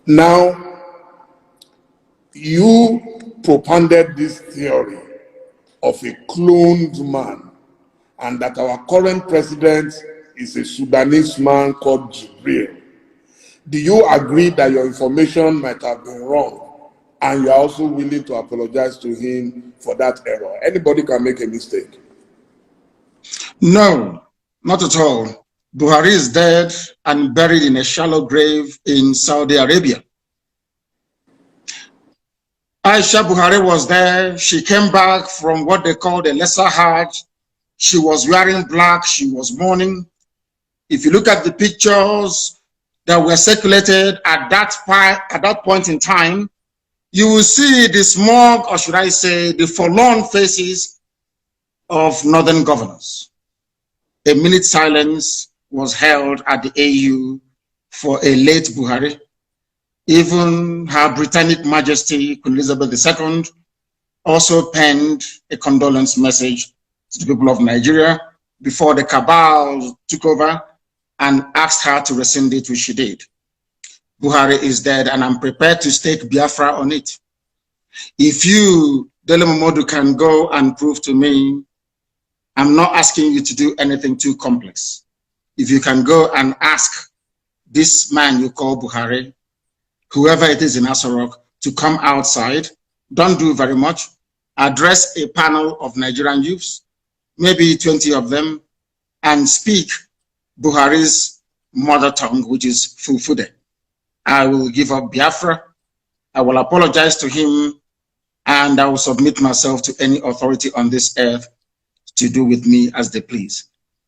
Now, you propounded this theory of a cloned man, and that our current president is a Sudanese man called Jubril. Do you agree that your information might have been wrong, and you are also willing to apologize to him for that error? Anybody can make a mistake. No, not at all. Buhari is dead and buried in a shallow grave in Saudi Arabia. Aisha Buhari was there. She came back from what they called a lesser Hajj. She was wearing black. She was mourning. If you look at the pictures that were circulated at that point in time, you will see the smug, or should I say, the forlorn faces of northern governors. A minute silence was held at the AU for a late Buhari. Even Her Britannic Majesty Queen Elizabeth II also penned a condolence message to the people of Nigeria before the cabal took over and asked her to rescind it, which she did. Buhari is dead, and I'm prepared to stake Biafra on it. If you, Dele Momodu, can go and prove to me, I'm not asking you to do anything too complex. If you can go and ask this man you call Buhari, whoever it is in Asorock, to come outside, don't do very much, address a panel of Nigerian youths, maybe 20 of them, and speak Buhari's mother tongue, which is Fulfude. I will give up Biafra, I will apologize to him, and I will submit myself to any authority on this earth to do with me as they please.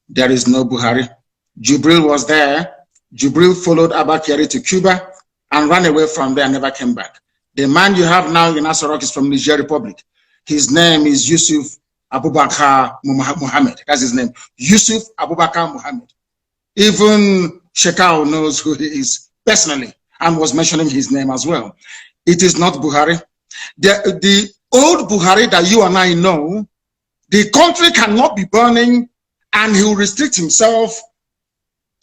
There is no Buhari. Jubril was there. Jubril followed Abba Kyari to Cuba and ran away from there and never came back. The man you have now in Asorock is from Niger Republic. His name is Yusuf Abubakar Muhammad. That's his name. Yusuf Abubakar Muhammad. Even Shekau knows who he is personally and was mentioning his name as well. It is not Buhari. The old Buhari that you and I know, the country cannot be burning and he will restrict himself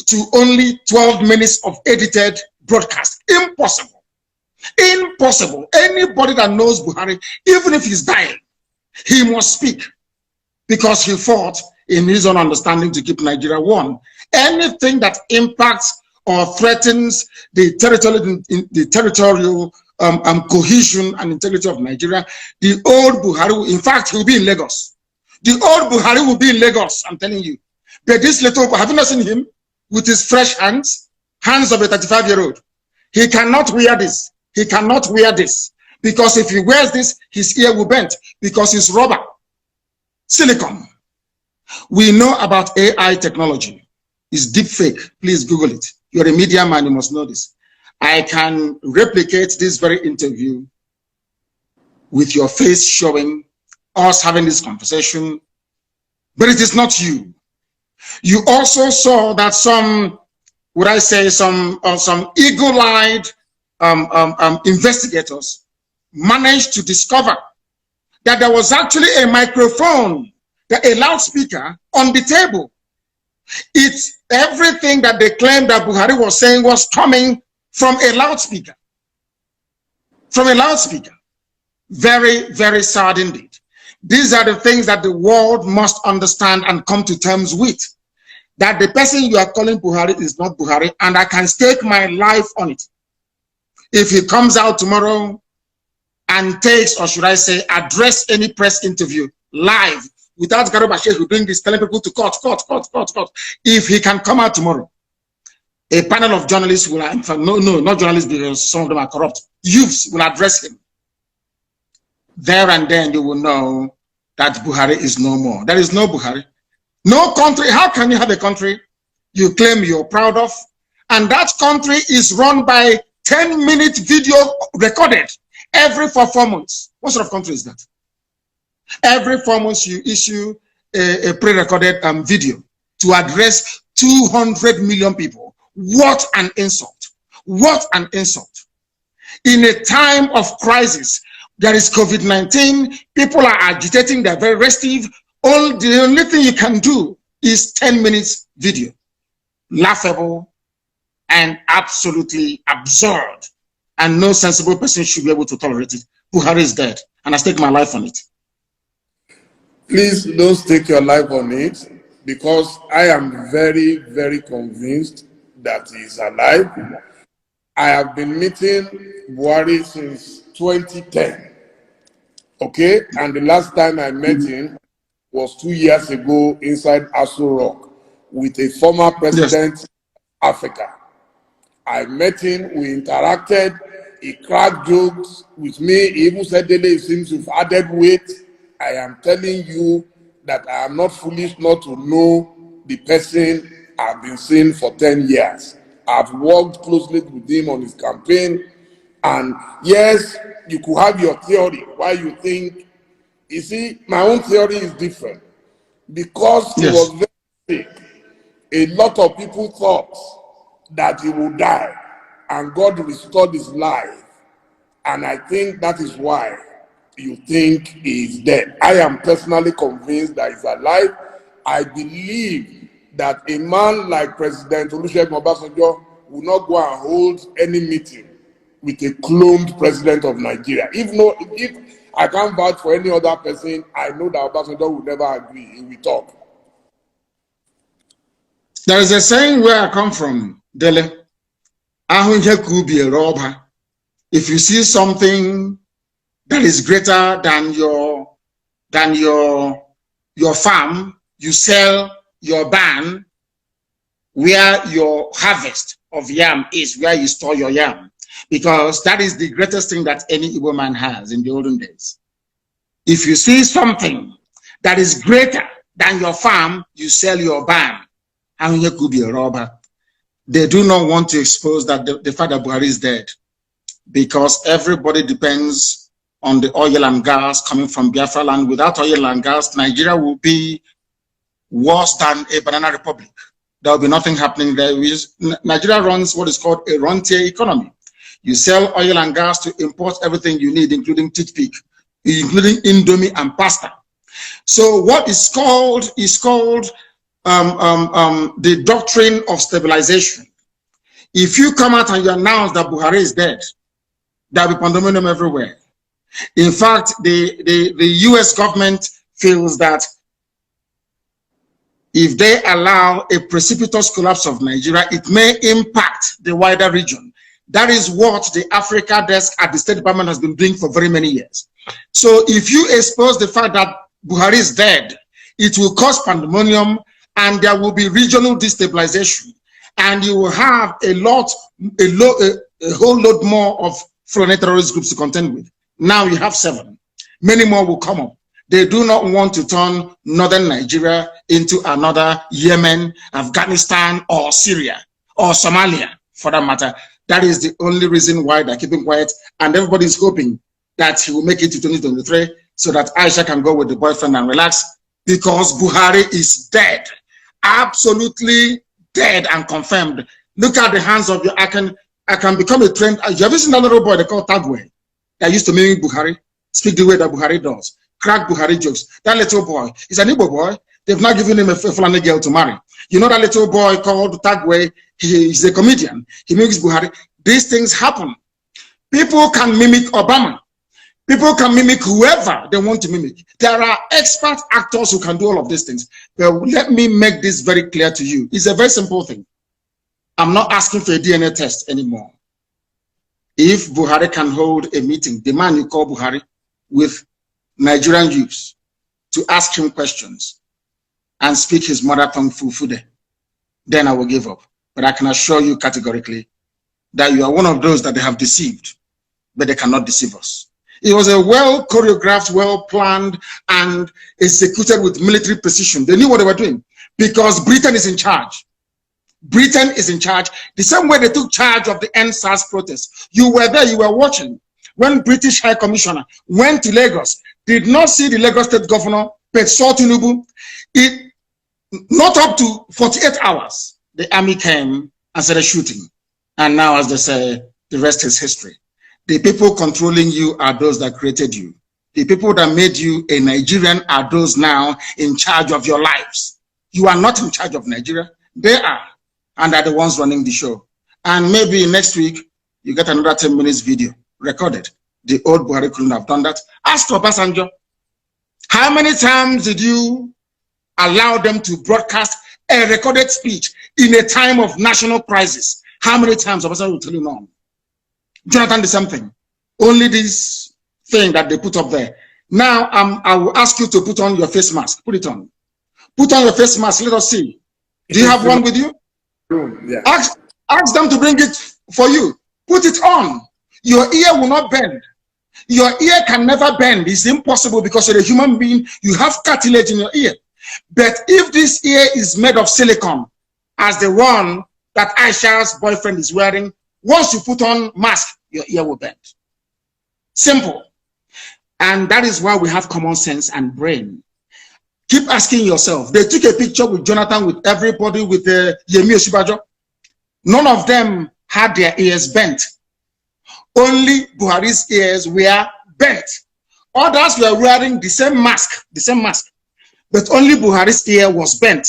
to only 12 minutes of edited broadcast. Impossible. Impossible. Anybody that knows Buhari, even if he's dying, he must speak because he fought in his own understanding to keep Nigeria one. Anything that impacts or threatens the territorial cohesion and integrity of Nigeria, the old Buhari, in fact, he will be in Lagos. The old Buhari will be in Lagos, I'm telling you. But this little, have you not seen him with his fresh hands of a 35-year-old? He cannot wear this. He cannot wear this. Because if he wears this, his ear will bend. Because it's rubber. Silicon. We know about AI technology. It's deep fake. Please Google it. You're a media man, you must know this. I can replicate this very interview with your face showing us having this conversation, but it is not you. You also saw that some, would I say, some eagle-eyed investigators managed to discover that there was actually a microphone, a loudspeaker on the table. It's everything that they claimed that Buhari was saying was coming from a loudspeaker. From a loudspeaker. Very, very sad indeed. These are the things that the world must understand and come to terms with. That the person you are calling Buhari is not Buhari, and I can stake my life on it. If he comes out tomorrow and takes, or should I say, address any press interview live without Garuba Sheikh who bring this, telling people to cut. If he can come out tomorrow, a panel of journalists will, in fact, no, not journalists because some of them are corrupt, youths will address him. There and then you will know that Buhari is no more. There is no Buhari. No country. How can you have a country you claim you're proud of, and that country is run by 10-minute video recorded every 4 months? What sort of country is that? Every 4 months you issue a pre-recorded video to address 200 million people. What an insult. What an insult. In a time of crisis, there is COVID-19, people are agitating, they're very restive. The only thing you can do is 10 minutes video. Laughable and absolutely absurd. and no sensible person should be able to tolerate it. Buhari is dead, and I stake my life on it. Please don't stake your life on it, because I am very, very convinced that he is alive. I have been meeting Buhari since 2010. Okay, and the last time I met him was 2 years ago inside Asorock with a former president of Africa. I met him, we interacted, he cracked jokes with me, he even said, Dele, it seems you've added weight. I am telling you that I am not foolish not to know the person I've been seeing for 10 years. I've worked closely with him on his campaign, and yes, you could have your theory why you think. You see, my own theory is different. Because he was very sick, a lot of people thought that he would die, and God restored his life. And I think that is why you think he is dead. I am personally convinced that he's alive. I believe that a man like President Olusegun Obasanjo will not go and hold any meeting with a cloned president of Nigeria. If I can't vouch for any other person, I know that Obasanjo will never agree. He will talk. There is a saying where I come from, Dele. If you see something that is greater than your farm, you sell your barn where your harvest of yam is, where you store your yam. Because that is the greatest thing that any Igbo man has in the olden days. If you see something that is greater than your farm, you sell your barn. And you could be a robber. They do not want to expose that the fact that Buhari is dead, because everybody depends on the oil and gas coming from Biafra land. Without oil and gas, Nigeria will be worse than a banana republic. There will be nothing happening there. Nigeria runs what is called a rentier economy. You sell oil and gas to import everything you need, including toothpick, including Indomie and pasta. So what is called the doctrine of stabilization. If you come out and you announce that Buhari is dead, there will be pandemonium everywhere. In fact, the US government feels that if they allow a precipitous collapse of Nigeria, it may impact the wider region. That is what the Africa desk at the State Department has been doing for very many years. So if you expose the fact that Buhari is dead, it will cause pandemonium, and there will be regional destabilization, and you will have a whole load more of foreign terrorist groups to contend with. Now you have 7. Many more will come up. They do not want to turn northern Nigeria into another Yemen, Afghanistan, or Syria, or Somalia, for that matter. That is the only reason why they're keeping quiet, and everybody is hoping that he will make it to 2023 so that Aisha can go with the boyfriend and relax, because Buhari is dead. Absolutely dead and confirmed. Look at the hands of your, I can become a trend. You ever seen that little boy they call Tagwe that used to mimic Buhari, speak the way that Buhari does, crack Buhari jokes? That little boy is an Igbo boy. They've not given him a Fulani girl to marry. You know that little boy called Tagwe, he's a comedian. He mimics Buhari. These things happen. People can mimic Obama. People can mimic whoever they want to mimic. There are expert actors who can do all of these things. But let me make this very clear to you. It's a very simple thing. I'm not asking for a DNA test anymore. If Buhari can hold a meeting, the man you call Buhari, with Nigerian youths, to ask him questions and speak his mother tongue Fufude, then I will give up. But I can assure you categorically that you are one of those that they have deceived, but they cannot deceive us. It was a well choreographed, well planned, and executed with military precision. They knew what they were doing because Britain is in charge. Britain is in charge. The same way they took charge of the NSAS protests. You were there, you were watching. When British High Commissioner went to Lagos, did not see the Lagos State Governor, but saw Tinubu. It, not up to 48 hours, the army came and started shooting. And now, as they say, the rest is history. The people controlling you are those that created you. The people that made you a Nigerian are those now in charge of your lives. You are not in charge of Nigeria. They are, and are the ones running the show. And maybe next week, you get another 10 minutes video recorded. The old Buhari couldn't have done that. Ask Obasanjo, how many times did you allow them to broadcast a recorded speech in a time of national crisis? How many times? Obasanjo will tell you no. Jonathan did something. Only this thing that they put up there. Now I will ask you to put on your face mask. Put it on. Put on your face mask. Let us see. Do you have one with you? Yeah. Ask them to bring it for you. Put it on. Your ear will not bend. Your ear can never bend. It's impossible because you're a human being. You have cartilage in your ear. But if this ear is made of silicone, as the one that Aisha's boyfriend is wearing, once you put on mask, your ear will bend. Simple. And that is why we have common sense and brain. Keep asking yourself. They took a picture with Jonathan, with everybody, with Yemi Osinbajo. None of them had their ears bent. Only Buhari's ears were bent. Others were wearing the same mask, but only Buhari's ear was bent,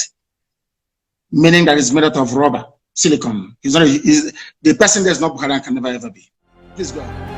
meaning that it's made out of rubber, silicone. The person that's not Buhari can never ever be. Please go ahead.